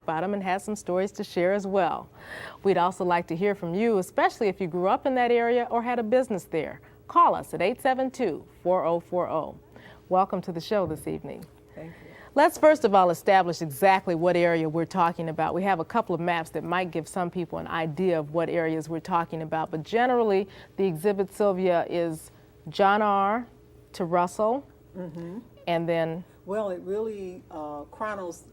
about them and has some stories to share as well. We'd also like to hear from you, especially if you grew up in that area or had a business there. Call us at 872-4040. Welcome to the show this evening. Thank you. Let's first of all establish exactly what area we're talking about. We have a couple of maps that might give some people an idea of what areas we're talking about, but generally the exhibit, Sylvia, is John R. to Russell, and then... Well, it really chronicles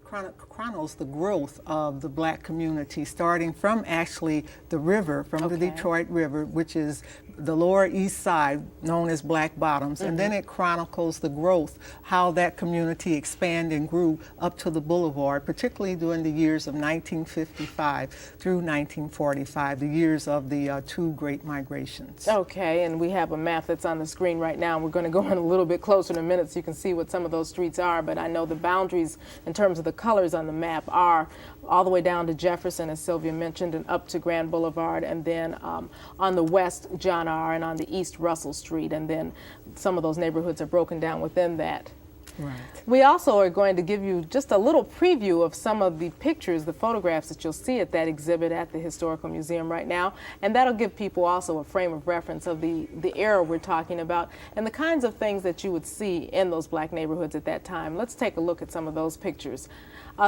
the growth of the black community, starting from actually the river, from the Detroit River, which is the lower east side, known as Black Bottoms, and then it chronicles the growth, how that community expanded and grew up to the boulevard, particularly during the years of 1955 through 1945, the years of the two great migrations. Okay, and we have a map that's on the screen right now. We're going to go in a little bit closer in a minute so you can see what some of those streets are, but I know the boundaries in terms of the colors on the map are all the way down to Jefferson, as Sylvia mentioned, and up to Grand Boulevard, and then on the west, John R., and on the east, Russell Street, and then some of those neighborhoods are broken down within that. Right. We also are going to give you just a little preview of some of the pictures, the photographs that you'll see at that exhibit at the Historical Museum right now, and that'll give people also a frame of reference of the era we're talking about and the kinds of things that you would see in those black neighborhoods at that time. Let's take a look at some of those pictures.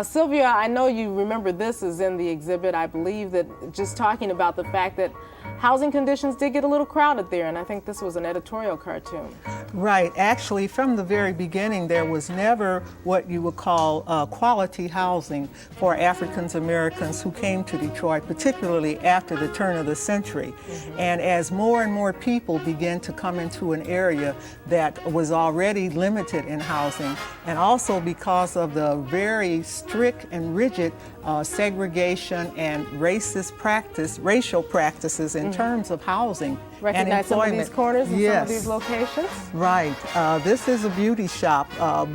Sylvia, I know you remember this is in the exhibit. I believe that just talking about the fact that housing conditions did get a little crowded there, and I think this was an editorial cartoon. Right. Actually, from the very beginning, there was never what you would call quality housing for African Americans who came to Detroit, particularly after the turn of the century. And as more and more people began to come into an area that was already limited in housing, and also because of the very strict and rigid segregation and racial practices in terms of housing and employment. Some of these corners and some of these locations? Right. This is a beauty shop.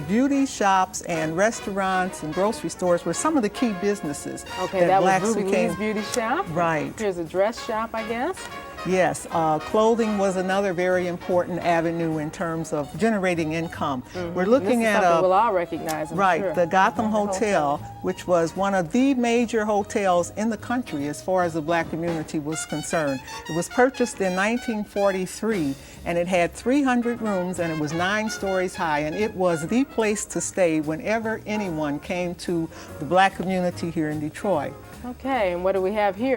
Beauty shops and restaurants and grocery stores were some of the key businesses. Okay, that was Ruby Lee's beauty shop? Right. Here's a dress shop, I guess? Yes, clothing was another very important avenue in terms of generating income. We're looking at something we'll all recognize, I'm sure. the Gotham Hotel, which was one of the major hotels in the country as far as the black community was concerned. It was purchased in 1943, and it had 300 rooms, and it was 9 stories high, and it was the place to stay whenever anyone came to the black community here in Detroit. Okay, and what do we have here?